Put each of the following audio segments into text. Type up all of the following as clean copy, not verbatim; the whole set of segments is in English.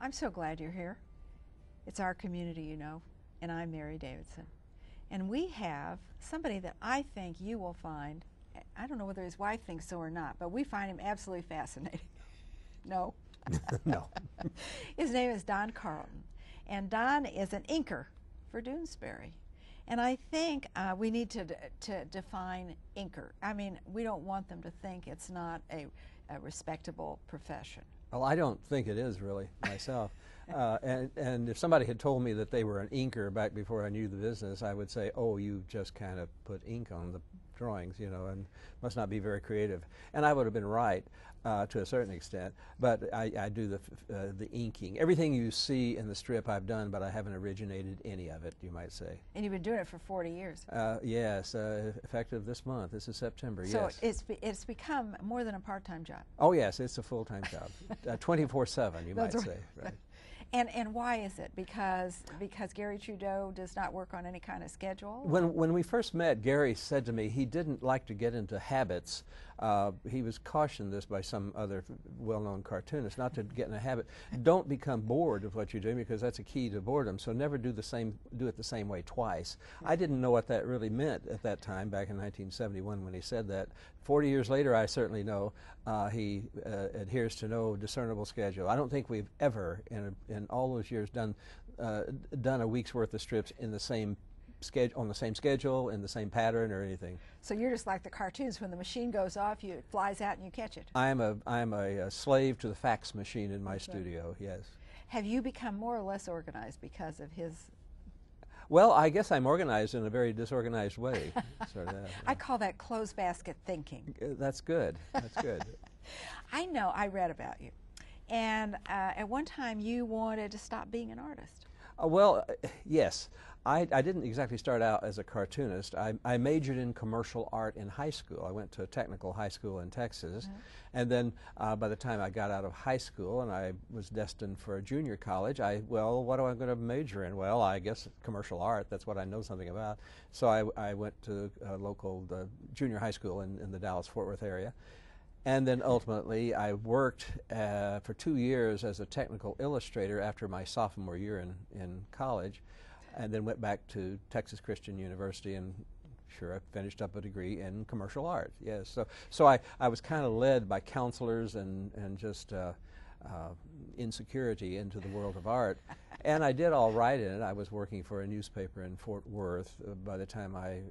I'm so glad you're here. It's our community, you know, and I'm Mary Davidson. And we have somebody that I think you will find, I don't know whether his wife thinks so or not, but we find him absolutely fascinating. No? No. His name is Don Carlton. And Don is an inker for Doonesbury. And I think we need to define inker. I mean, we don't want them to think it's not a respectable profession. Well, I don't think it is really myself. And if somebody had told me that they were an inker back before I knew the business, I would say, oh, you just kind of put ink on the drawings, you know, and must not be very creative. And I would have been right to a certain extent, but I do the inking. Everything you see in the strip I've done, but I haven't originated any of it, you might say. And you've been doing it for 40 years. Yes, effective this month. This is September, so yes. So it's become more than a part-time job. Oh, yes, it's a full-time job. 24/7, you might say. Right. And why is it? Because Garry Trudeau does not work on any kind of schedule? When we first met, Garry said to me he didn't like to get into habits. He was cautioned this by some other well-known cartoonist, not to get in a habit. Don't become bored of what you're doing, because that's a key to boredom. So never do it the same way twice. I didn't know what that really meant at that time, back in 1971 when he said that. 40 years later, I certainly know he adheres to no discernible schedule. I don't think we've ever, in all those years, done a week's worth of strips in the same schedule, on the same schedule, in the same pattern, or anything. So you're just like the cartoons. When the machine goes off, it flies out and you catch it. I'm a slave to the fax machine in my studio. Yes. Have you become more or less organized because of his? Well, I guess I'm organized in a very disorganized way. Sort of that, yeah. I call that closed basket thinking. That's good. That's good. I know. I read about you, and at one time you wanted to stop being an artist. Well, yes. I didn't exactly start out as a cartoonist. I majored in commercial art in high school. I went to a technical high school in Texas. And then by the time I got out of high school and I was destined for a junior college, well, what am I going to major in? Well, I guess commercial art. That's what I know something about. So I went to a local junior high school in the Dallas-Fort Worth area. And then ultimately I worked for 2 years as a technical illustrator after my sophomore year in college, and then went back to Texas Christian University, and sure, I finished up a degree in commercial art. Yes, so I was kind of led by counselors and just insecurity into the world of art, and I did all right in it. I was working for a newspaper in Fort Worth by the time I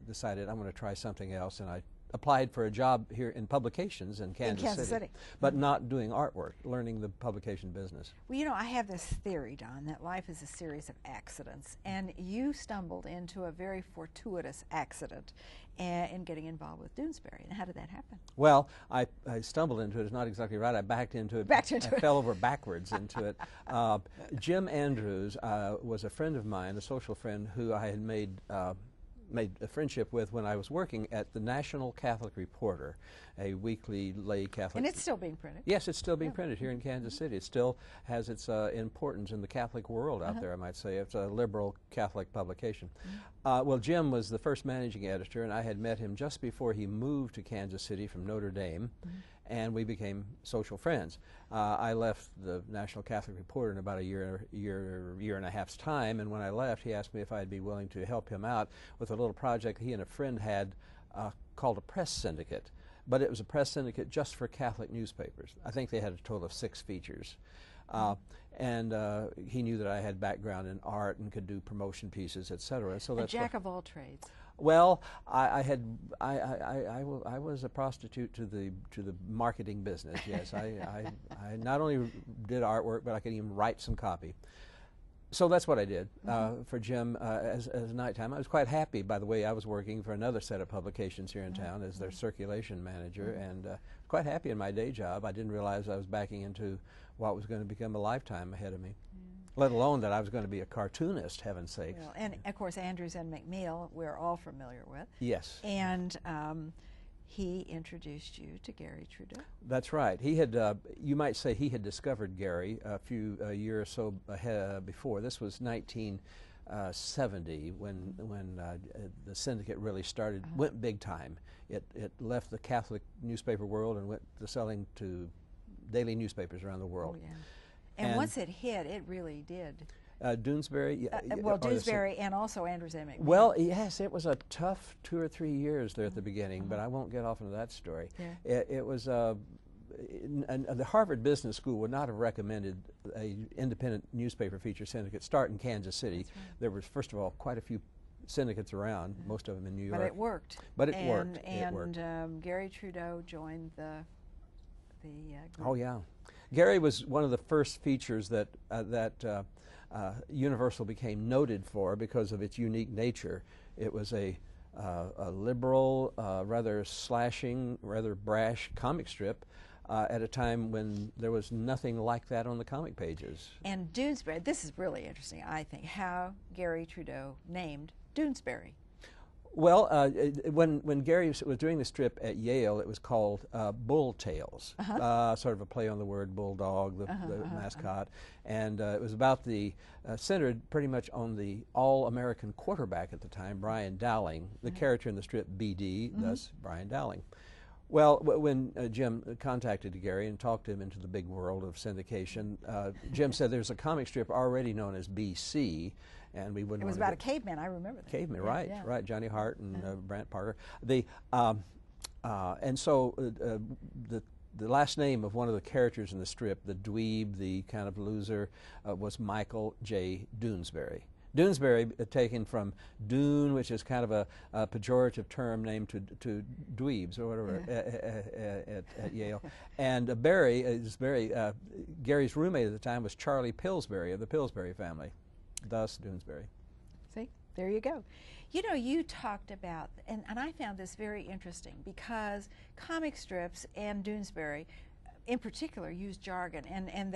decided I'm going to try something else, and I applied for a job here in publications in Kansas City, but not doing artwork, learning the publication business. Well, you know, I have this theory, Don, that life is a series of accidents, and you stumbled into a very fortuitous accident in getting involved with Doonesbury. And how did that happen? Well, I stumbled into it. It's not exactly right. I backed into it. I fell over backwards into it. Jim Andrews was a friend of mine, a social friend who I had made a friendship with when I was working at the National Catholic Reporter, a weekly lay Catholic. And it's still being printed. Yes, it's still being printed here in Kansas City. It still has its importance in the Catholic world out there, I might say. It's a liberal Catholic publication. Well, Jim was the first managing editor, and I had met him just before he moved to Kansas City from Notre Dame. And we became social friends. I left the National Catholic Reporter in about a year and a half's time, and when I left, he asked me if I'd be willing to help him out with a little project he and a friend had called a press syndicate. But it was a press syndicate just for Catholic newspapers. I think they had a total of 6 features. And he knew that I had background in art and could do promotion pieces, etc. So that's a jack of all trades. Well, I was a prostitute to the marketing business. Yes, I not only did artwork, but I could even write some copy. So that's what I did for Jim as nighttime. I was quite happy, by the way. I was working for another set of publications here in town as their circulation manager, and quite happy in my day job. I didn't realize I was backing into what was going to become a lifetime ahead of me. Let alone that I was going to be a cartoonist, heaven's sakes. Well, and of course, Andrews and McNeil, we're all familiar with. Yes. And he introduced you to Garry Trudeau. That's right. He had, you might say, he had discovered Garry a year or so before. This was 1970 when the syndicate really started, went big time. It left the Catholic newspaper world and went to selling to daily newspapers around the world. Oh, yeah. And once it hit, it really did. Doonesbury? Well, Doonesbury and also Andrews and McMahon. Well, yes, it was a tough 2 or 3 years there at the beginning, but I won't get off into that story. Yeah. It was, the Harvard Business School would not have recommended a independent newspaper feature syndicate start in Kansas City. That's right. There was, first of all, quite a few syndicates around, most of them in New York. But it worked. But it worked. And Garry Trudeau joined the group. Oh, yeah. Garry was one of the first features that Universal became noted for because of its unique nature. It was a liberal, rather slashing, rather brash comic strip at a time when there was nothing like that on the comic pages. And Doonesbury, this is really interesting, I think, how Garry Trudeau named Doonesbury. Well, when Garry was doing the strip at Yale, it was called Bull Tales, sort of a play on the word bulldog, the mascot, and it was about centered pretty much on the all-American quarterback at the time, Brian Dowling, the character in the strip BD, thus Brian Dowling. Well, when Jim contacted Garry and talked him into the big world of syndication, Jim said there's a comic strip already known as BC, and we wouldn't. It was about a caveman. I remember that. Caveman, yeah, right? Yeah. Right. Johnny Hart and Brant Parker. And so the last name of one of the characters in the strip, the dweeb, the kind of loser, was Michael J. Doonesbury. Doonesbury, taken from Dune, which is kind of a pejorative term named to dweebs or whatever at Yale. And Barry is Gary's roommate at the time was Charlie Pillsbury of the Pillsbury family, thus Doonesbury. See, there you go. You know, you talked about, and I found this very interesting because comic strips and Doonesbury in particular use jargon, and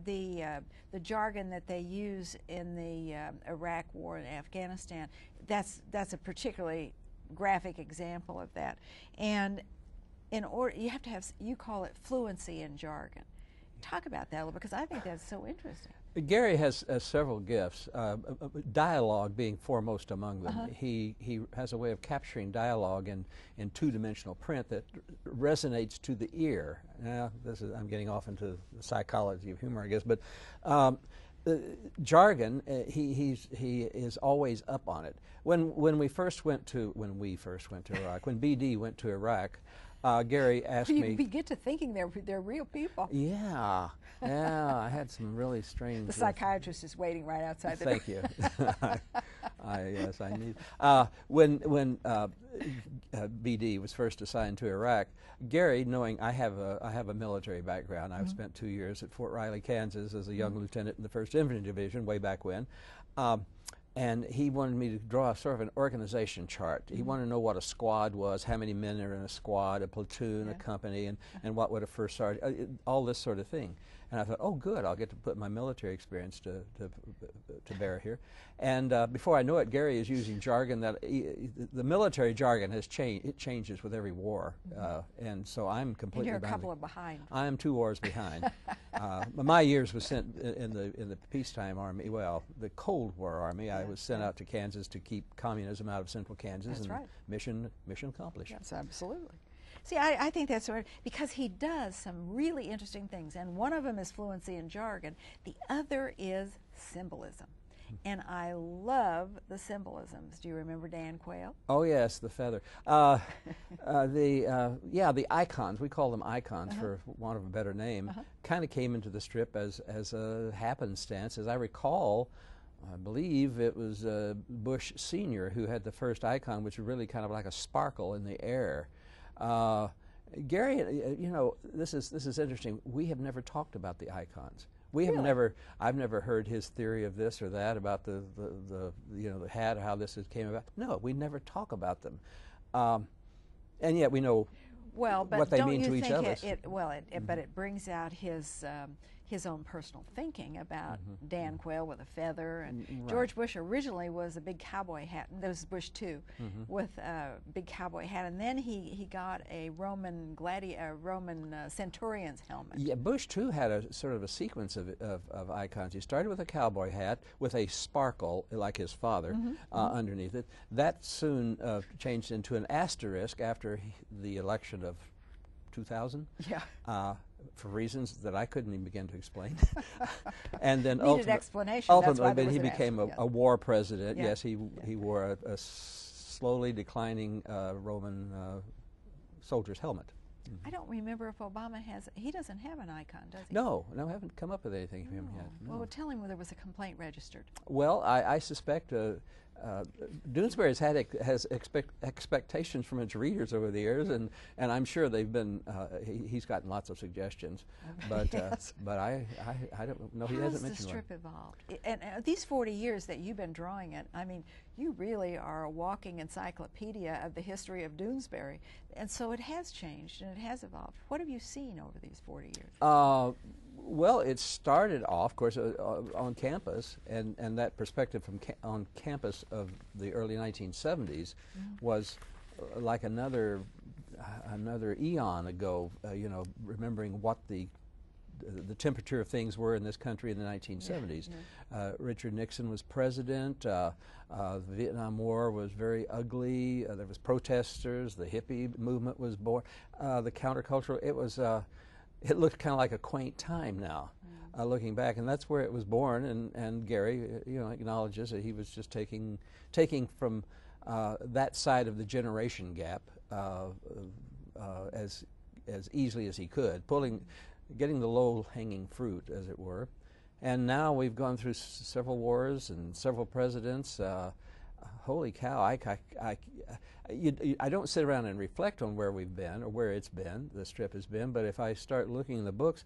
the jargon that they use in the Iraq War and Afghanistan, that's a particularly graphic example of that. And in order, you have to have, you call it fluency in jargon. Talk about that a little, because I think that's so interesting. Garry has several gifts, dialogue being foremost among them. He has a way of capturing dialogue in two-dimensional print that resonates to the ear. Now, I'm getting off into the psychology of humor, I guess, but jargon, he is always up on it. When we first went to Iraq, when BD went to Iraq, Garry asked me. You get to thinking they're real people. Yeah, yeah. I had some really strange. The psychiatrist is waiting right outside the door. Thank you. Yes, I need. When BD was first assigned to Iraq, Garry, knowing I have a military background, I've spent 2 years at Fort Riley, Kansas, as a young lieutenant in the 1st Infantry Division way back when. And he wanted me to draw sort of an organization chart. He wanted to know what a squad was, how many men are in a squad, a platoon, a company, and what would a first sergeant, all this sort of thing. And I thought, oh, good, I'll get to put my military experience to bear here. And before I know it, Garry is using jargon that the military jargon has changed. It changes with every war, and so I'm completely. And you're a couple of behind. I am 2 wars behind. My years was spent in the peacetime army. Well, the Cold War army. I was sent out to Kansas to keep communism out of central Kansas. That's and right. Mission accomplished. Yes, absolutely. See, I think that's sort of, because he does some really interesting things, and one of them is fluency in jargon. The other is symbolism, and I love the symbolisms. Do you remember Dan Quayle? Oh yes, the feather. The icons. We call them icons for want of a better name. Kind of came into the strip as a happenstance. As I recall, I believe it was Bush Sr. who had the first icon, which was really kind of like a sparkle in the air. Garry, you know, this is interesting. We have never talked about the icons. We have never. I've never heard his theory of this or that about the hat, or how this came about. No, we never talk about them, and yet we know what they mean to each other. But it brings out his own personal thinking about Dan Quayle with a feather, and George Bush originally was a big cowboy hat, and that was Bush too, with a big cowboy hat, and then he got a Roman centurion's helmet. Yeah, Bush too had a sort of a sequence of icons. He started with a cowboy hat with a sparkle like his father underneath it. That soon changed into an asterisk after the election of 2000. Yeah. for reasons that I couldn't even begin to explain. And then Needed explanation. That's why ultimately, there was he an became answer. a war president. Yeah. Yes, he wore a slowly declining Roman soldier's helmet. I don't remember if Obama has. He doesn't have an icon, does he? No, I haven't come up with anything from him yet. No. Well, tell him there was a complaint registered. Well, I suspect Doonesbury has expectations from its readers over the years, and I'm sure they've been. He's gotten lots of suggestions, but Yes. but I don't know. He hasn't mentioned one. How has the strip evolved? And these 40 years that you've been drawing it, I mean, you really are a walking encyclopedia of the history of Doonesbury, and so it has changed and it has evolved. What have you seen over these 40 years? Well, it started off, of course, on campus, and that perspective from on campus of the early 1970s was like another eon ago. You know, remembering what the temperature of things were in this country in the 1970s. Richard Nixon was president. The Vietnam War was very ugly. There was protesters. The hippie movement was born. The countercultural. It looked kind of like a quaint time now, looking back, and that's where it was born. And Garry, acknowledges that he was just taking from that side of the generation gap as easily as he could, getting the low-hanging fruit, as it were. And now we've gone through several wars and several presidents. Holy cow! I don't sit around and reflect on where we've been or where it's been, the strip has been, but if I start looking in the books,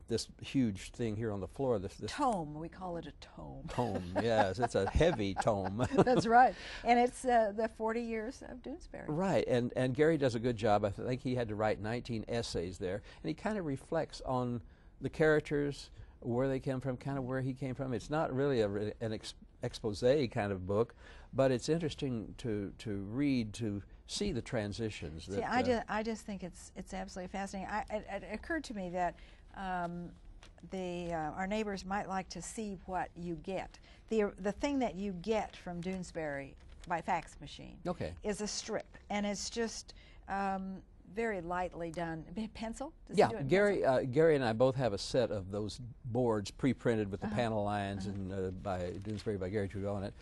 this huge thing here on the floor, this tome, we call it a tome. Tome, yes, it's a heavy tome. That's right, and it's the 40 years of Doonesbury. Right, and Garry does a good job. I think he had to write 19 essays there, and he kind of reflects on the characters, where they came from, kind of where he came from. It's not really an expose kind of book, but it's interesting to read, to see the transitions. See, I just think it's absolutely fascinating. It occurred to me that our neighbors might like to see what you get. The thing that you get from Doonesbury by fax machine is a strip, and it's just very lightly done. Pencil? Does he do it in pencil? Garry and I both have a set of those boards pre-printed with the panel lines and by Doonesbury by Garry Trudeau on it.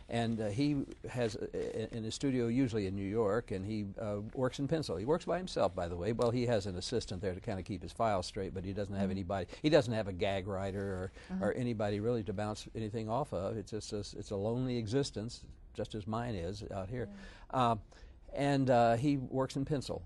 And he has in his studio, usually in New York, and he works in pencil. He works by himself, by the way. Well, he has an assistant there to kind of keep his files straight, but he doesn't have anybody. He doesn't have a gag writer or anybody really to bounce anything off of. It's just it's a lonely existence, just as mine is out here. And he works in pencil,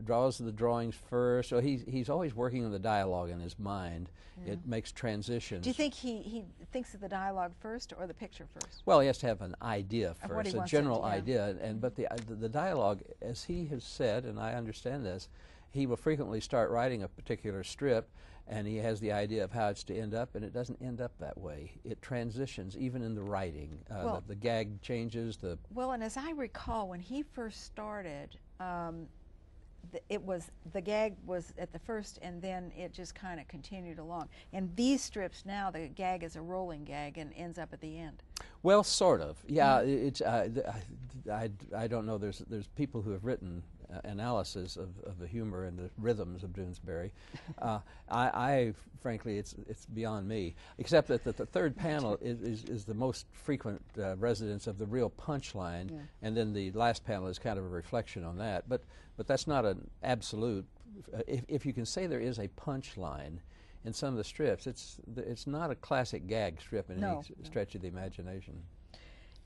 draws the drawings first. So he's always working on the dialogue in his mind. It makes transitions. Do you think he thinks of the dialogue first or the picture first? Well, he has to have an idea first, a general idea. But the dialogue, as he has said, and I understand this, he will frequently start writing a particular strip, and he has the idea of how it's to end up, and it doesn't end up that way. It transitions, even in the writing. The gag changes. Well, and as I recall, when he first started, the gag was at the first, and then it just kind of continued along. And these strips now, the gag is a rolling gag and ends up at the end. Well, sort of. Yeah, it's. I don't know. There's people who have written analysis of the humor and the rhythms of Doonesbury. I frankly, it's beyond me. Except that the third panel is the most frequent residence of the real punchline, and then the last panel is kind of a reflection on that. But that's not an absolute. If you can say there is a punchline in some of the strips, it's not a classic gag strip in any stretch of the imagination.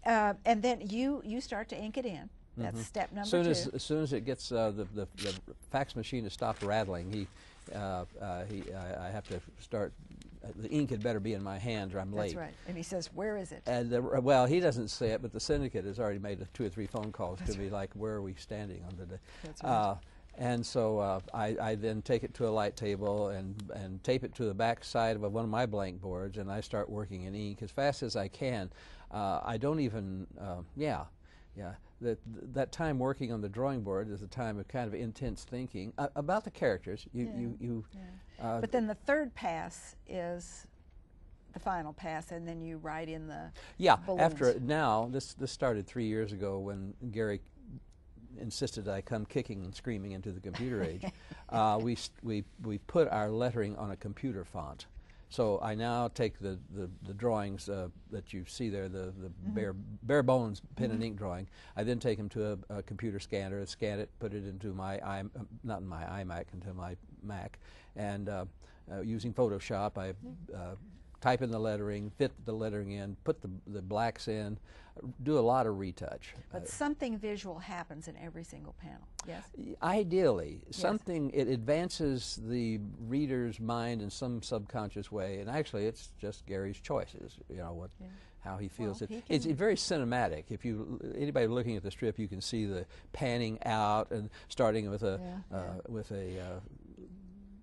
And then you start to ink it in. That's step number two. As soon as it gets the fax machine to stop rattling, I have to start. The ink had better be in my hand, or I'm late. That's right. And he says, "Where is it?" And well, he doesn't say it, but the syndicate has already made 2 or 3 phone calls to me, like, "Where are we standing on the day?" That's right. And so I then take it to a light table and tape it to the back side of one of my blank boards, and I start working in ink as fast as I can. I don't even, that time working on the drawing board is a time of kind of intense thinking about the characters. But then the third pass is the final pass, and then you write in the balloons. After now, this started 3 years ago when Garry insisted that I come kicking and screaming into the computer age, we put our lettering on a computer font. So I now take the drawings that you see there, the bare bones pen and ink drawing. I then take them to a computer scanner, scan it, put it into my not in my iMac, into my Mac, and using Photoshop, I type in the lettering, fit the lettering in, put the blacks in, do a lot of retouch. But something visual happens in every single panel, yes? Ideally, something, it advances the reader's mind in some subconscious way, and actually it's just Gary's choices, you know, how he feels it. It's very cinematic. If anybody looking at the strip, you can see the panning out and starting with a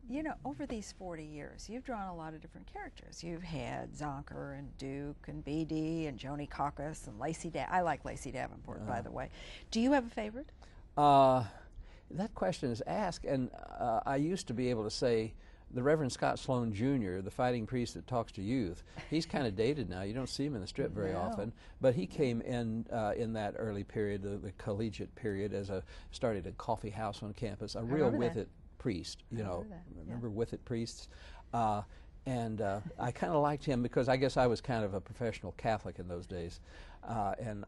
you know, over these 40 years, you've drawn a lot of different characters. You've had Zonker and Duke and BD and Joni Caucus and Lacey I like Lacey Davenport, by the way. Do you have a favorite? That question is asked, and I used to be able to say the Reverend Scott Sloan Jr., the fighting priest that talks to youth. He's kind of dated now. You don't see him in the strip very often, but he came in that early period, the collegiate period, started a coffee house on campus, a real with-it priest, you know, remember with-it priests? And I kind of liked him because I guess I was kind of a professional Catholic in those days, and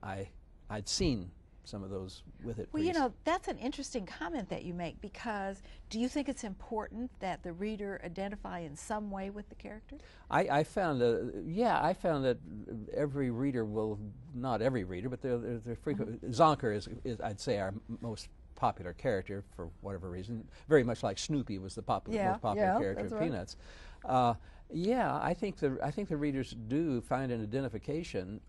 I'd seen some of those with-it priests. Well, you know, that's an interesting comment that you make, because do you think it's important that the reader identify in some way with the character? I found that every reader will, not every reader, but they're frequent. Zonker is, I'd say, our most popular character for whatever reason. Very much like Snoopy was the most popular character in Peanuts. I think the readers do find an identification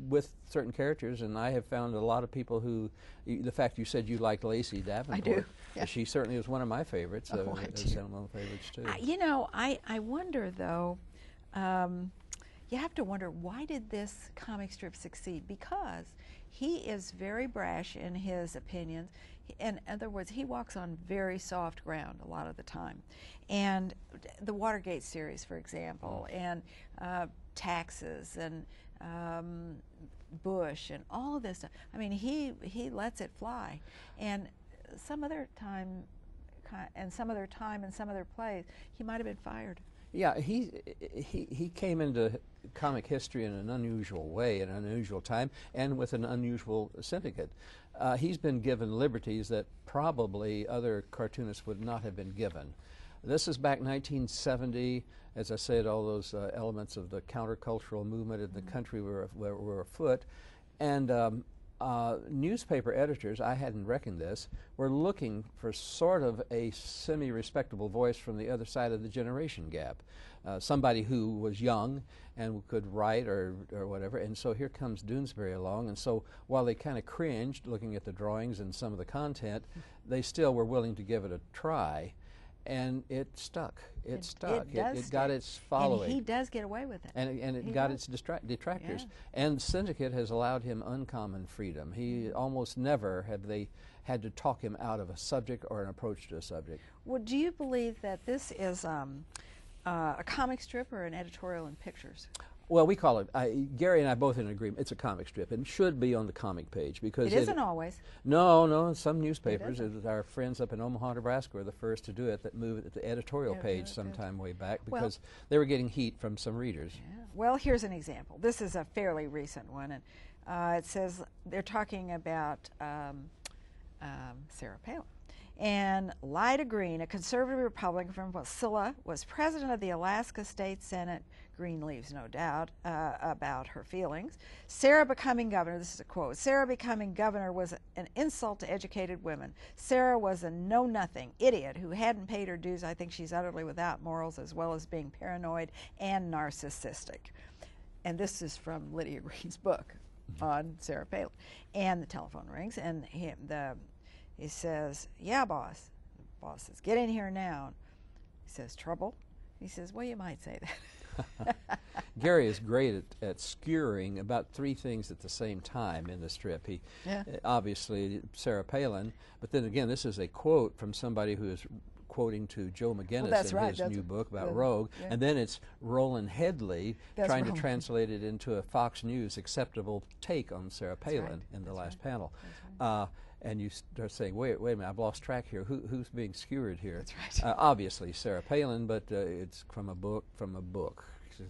with certain characters, and I have found a lot of people who, the fact you said you liked Lacey Davenport. I do. Yeah. She certainly is one of my favorites. Sentimental favorites too. You know, I wonder though. You have to wonder, why did this comic strip succeed? Because he is very brash in his opinions. In other words, he walks on very soft ground a lot of the time. And the Watergate series, for example, and taxes and Bush and all of this stuff. I mean, he lets it fly. And some other time and some other place, he might have been fired. Yeah, he came into comic history in an unusual way, in an unusual time, and with an unusual syndicate. He's been given liberties that probably other cartoonists would not have been given. This is back 1970. As I said, all those elements of the countercultural movement in the country were afoot. And newspaper editors, I hadn't reckoned this, were looking for sort of a semi-respectable voice from the other side of the generation gap. Somebody who was young and could write or whatever, and so here comes Doonesbury along, and so while they kind of cringed looking at the drawings and some of the content, they still were willing to give it a try, and it stuck. It stuck. It got its following. And he does get away with it. And it got its detractors. Yeah. And Syndicate has allowed him uncommon freedom. He almost never have they had to talk him out of a subject or an approach to a subject. Well, do you believe that this is a comic strip or an editorial in pictures? Well, we call it, Gary and I both in agreement, it's a comic strip, and should be on the comic page. Because it isn't always. No, some newspapers, our friends up in Omaha, Nebraska, were the first to do it, that moved it to the editorial page sometime way back, because they were getting heat from some readers. Yeah. Well, here's an example. This is a fairly recent one, and it says, they're talking about Sarah Palin. And Lyda Green, a conservative Republican from Wasilla, was president of the Alaska State Senate. Green leaves no doubt about her feelings. Sarah becoming governor, this is a quote, Sarah becoming governor was an insult to educated women. Sarah was a know-nothing idiot who hadn't paid her dues. I think she's utterly without morals, as well as being paranoid and narcissistic. And this is from Lydia Green's book on Sarah Palin. And the telephone rings, and he says, yeah, boss. The boss says, get in here now. He says, trouble? He says, well, you might say that. Gary is great at skewering about three things at the same time in the strip. He obviously Sarah Palin, but then again, this is a quote from somebody who is quoting to Joe McGinnis in his new book about Rogue, and then it's Roland Headley trying to translate it into a Fox News acceptable take on Sarah Palin in the last panel. and you start saying, wait a minute, I've lost track here. Who's being skewered here? That's right. Obviously Sarah Palin, but it's from a book,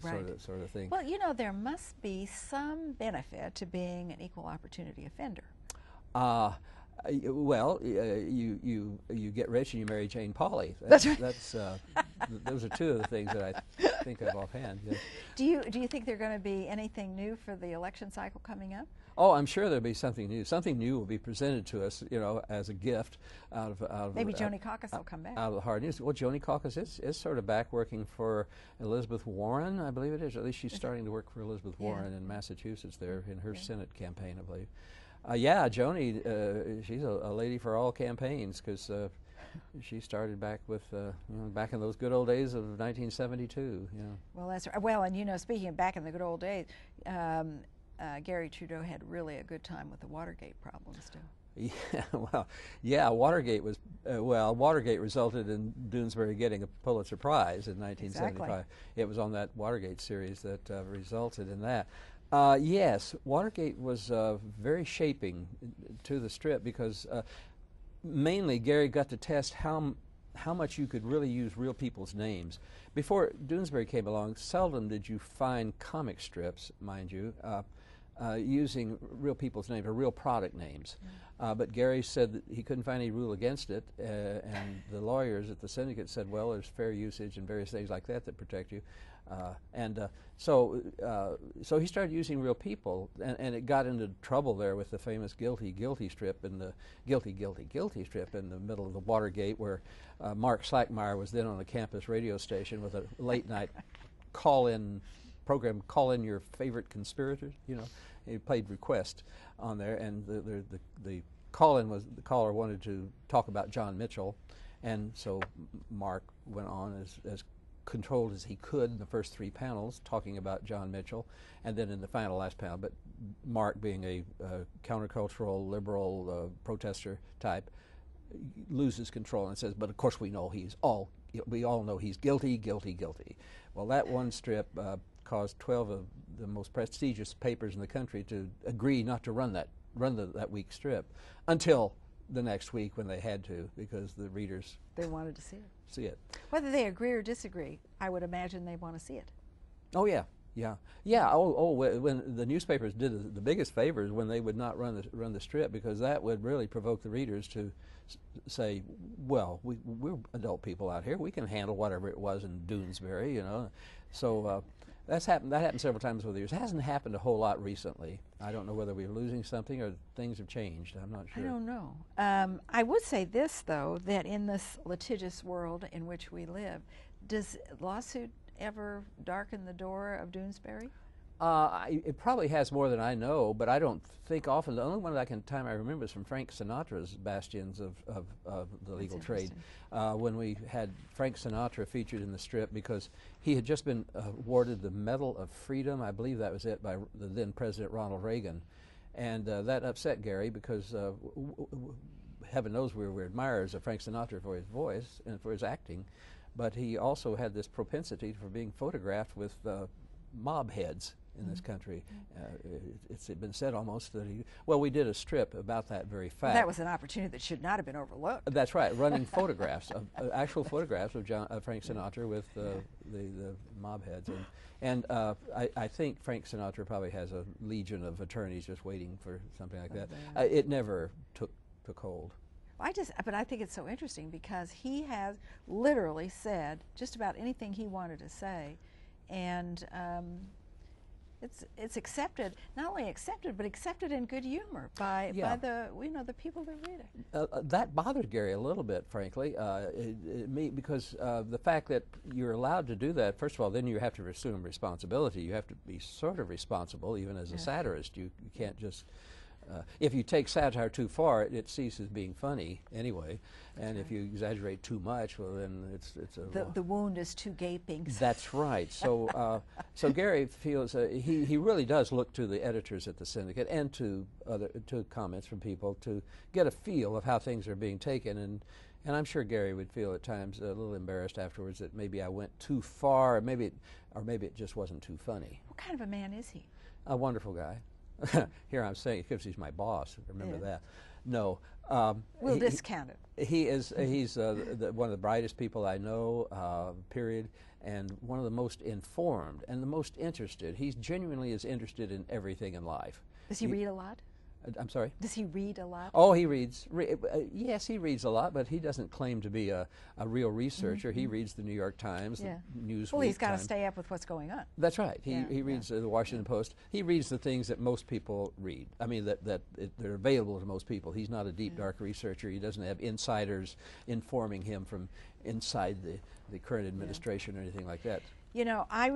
Right. sort of thing. Well, you know, there must be some benefit to being an equal opportunity offender. Well, you get rich and you marry Jane Pauley. That's right. Those are two of the things that I think of offhand. Yeah. Do you think there's going to be anything new for the election cycle coming up? Oh, I'm sure there'll be something new. Something new will be presented to us, you know, as a gift out of Maybe Joni Caucus will come back. Out of the hard news. Well, Joni Caucus is sort of back working for Elizabeth Warren, I believe it is. At least she's starting to work for Elizabeth Warren in Massachusetts there in her Senate campaign, I believe. Yeah, Joni, she's a lady for all campaigns because she started back with, you know, back in those good old days of 1972. You know. Well, that's right. Well, and you know, speaking of back in the good old days, Garry Trudeau had really a good time with the Watergate problems too. Yeah, Watergate was, Watergate resulted in Doonesbury getting a Pulitzer Prize in 1975. Exactly. It was on that Watergate series that resulted in that. Yes, Watergate was very shaping to the strip because mainly Garry got to test how much you could really use real people's names. Before Doonesbury came along, seldom did you find comic strips, mind you, using real people's names or real product names. But Garry said that he couldn't find any rule against it, and the lawyers at the syndicate said, well, there's fair usage and various things like that protect you. So he started using real people, and it got into trouble there with the famous Guilty, Guilty strip and the Guilty, Guilty, Guilty strip in the middle of the Watergate, where Mark Slackmeyer was then on a campus radio station with a late-night call-in program, Call In Your Favorite Conspirators, you know. He played Request on there, and the call-in was the caller wanted to talk about John Mitchell, and so Mark went on as controlled as he could in the first three panels, talking about John Mitchell, and then in the last panel, but Mark being a countercultural, liberal protester type, loses control and says, but of course we all know he's guilty, guilty, guilty. Well, that one strip caused 12 of the most prestigious papers in the country to agree not to run that week strip until the next week when they had to, because the readers wanted to see it. Whether they agree or disagree, I would imagine they want to see it. Oh yeah. When the newspapers did the biggest favors when they would not run the strip, because that would really provoke the readers to say, well, we're adult people out here. We can handle whatever it was in Doonesbury, you know. So that happened several times over the years. It hasn't happened a whole lot recently. I don't know whether we're losing something or things have changed. I'm not sure. I don't know. I would say this, though, that in this litigious world in which we live, does lawsuit ever darken the door of Doonesbury? It probably has more than I know, but I don't think often. The only one that I remember is from Frank Sinatra's bastions of the legal trade, when we had Frank Sinatra featured in the strip, because he had just been awarded the Medal of Freedom, I believe that was it, by the then President Ronald Reagan. And that upset Garry, because heaven knows we were admirers of Frank Sinatra for his voice and for his acting, but he also had this propensity for being photographed with mob heads in this country. It's been said almost that we did a strip about that very fact. Well, that was an opportunity that should not have been overlooked. That's right, running photographs, actual photographs of Frank Sinatra with the mob heads. And I think Frank Sinatra probably has a legion of attorneys just waiting for something like that. It never took hold. But I think it's so interesting because he has literally said just about anything he wanted to say, and it's accepted, not only accepted, but accepted in good humor by the people that read it. That bothered Garry a little bit, frankly, because the fact that you're allowed to do that, first of all, then you have to assume responsibility. You have to be sort of responsible, even as a satirist. You can't just... if you take satire too far, it ceases being funny anyway, and if you exaggerate too much, well, then it's the wound is too gaping. That's right. So so Garry feels he really does look to the editors at the syndicate and to comments from people to get a feel of how things are being taken, and I'm sure Garry would feel at times a little embarrassed afterwards that maybe I went too far, or maybe it just wasn't too funny. What kind of a man is he? A wonderful guy. Here I'm saying it because he's my boss. Remember Yeah. that. No. We'll discount it. He's one of the brightest people I know, period, and one of the most informed and the most interested. He's genuinely is interested in everything in life. Does he read a lot? I'm sorry? Does he read a lot? Oh, he reads. Yes, he reads a lot, but he doesn't claim to be a real researcher. He reads the New York Times, Yeah. Newsweek. Well, he's got to Times. stay up with what's going on. That's right. He Yeah, reads the Washington Post. He reads the things that most people read. I mean, they're available to most people. He's not a deep, dark researcher. He doesn't have insiders informing him from inside the current administration or anything like that. You know, I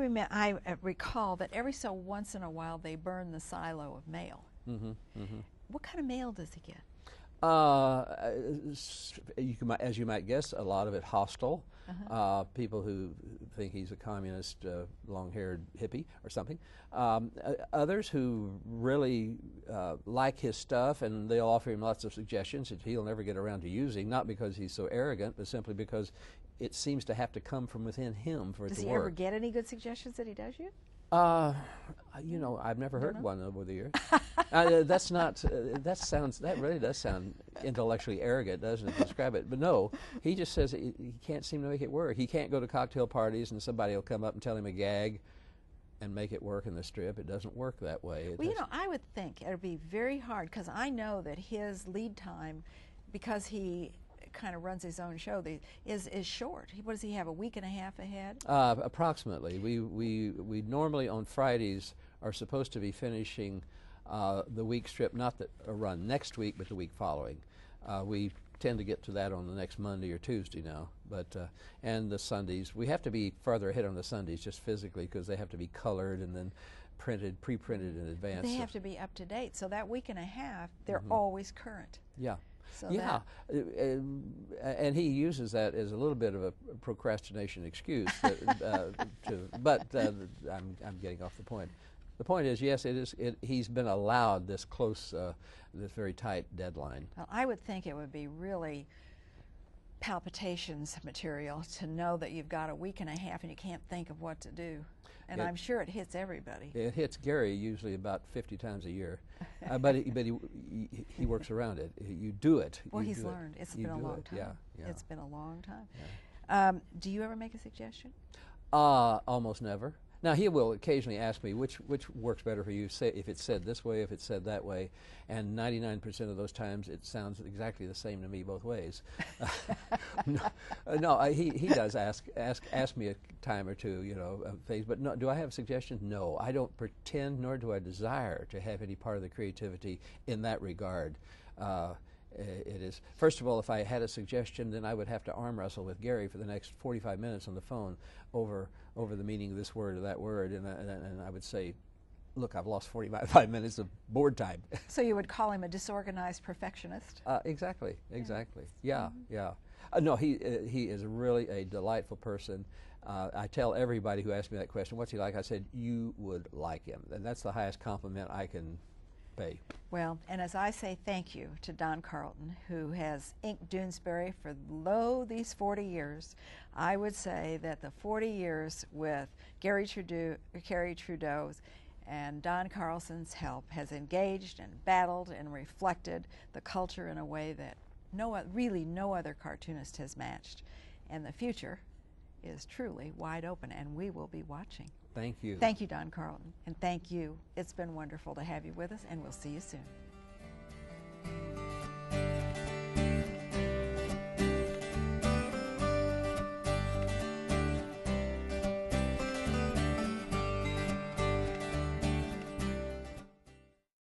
recall that every so once in a while they burn the silo of mail. What kind of mail does he get? As you might guess, a lot of it hostile. People who think he's a communist, long-haired hippie or something. Others who really like his stuff, and they'll offer him lots of suggestions that he'll never get around to using, not because he's so arrogant, but simply because it seems to have to come from within him for it to work. Does he ever get any good suggestions that he does you? You know, I've never heard one over the years. That's not. That really does sound intellectually arrogant, doesn't it? Describe it, but no. He just says he can't seem to make it work. He can't go to cocktail parties and somebody will come up and tell him a gag, and make it work in the strip. It doesn't work that way. Well, you know, I would think it would be very hard because I know that his lead time, because he kind of runs his own show, is short. What does he have, a week and a half ahead? Approximately. We normally on Fridays are supposed to be finishing the week strip, not a run next week, but the week following. We tend to get to that on the next Monday or Tuesday now, but and the Sundays. We have to be farther ahead on the Sundays just physically because they have to be colored and then pre-printed in advance. They have to be up to date, so that week and a half, they're always current. Yeah. So yeah, and he uses that as a little bit of a procrastination excuse. But I'm getting off the point. The point is, yes, he's been allowed this close, this very tight deadline. Well, I would think it would be really palpitations material to know that you've got a week and a half and you can't think of what to do. And I'm sure it hits everybody. It hits Garry usually about 50 times a year, but he works around it. You do it. Well, he's learned. It's been a long time. Yeah. It's been a long time. Yeah. Do you ever make a suggestion? Almost never. Now, he will occasionally ask me which works better for you, say if it's said this way, if it's said that way, and 99% of those times it sounds exactly the same to me both ways. He does ask me a time or two, you know, things, but no, do I have suggestions? No, I don't pretend, nor do I desire to have any part of the creativity in that regard. It is, first of all, if I had a suggestion, then I would have to arm wrestle with Garry for the next 45 minutes on the phone over the meaning of this word or that word, and I would say, look, I've lost 45 minutes of board time. So you would call him a disorganized perfectionist? Exactly. Yeah. No, he is really a delightful person. I tell everybody who asks me that question, what's he like? I said, you would like him, and that's the highest compliment I can pay. Well, and as I say thank you to Don Carlton, who has inked Doonesbury for these 40 years, I would say that the 40 years with Garry Trudeau and Don Carlson's help has engaged and battled and reflected the culture in a way that really no other cartoonist has matched. And the future is truly wide open, and we will be watching. Thank you. Thank you, Don Carlton, and thank you. It's been wonderful to have you with us, and we'll see you soon.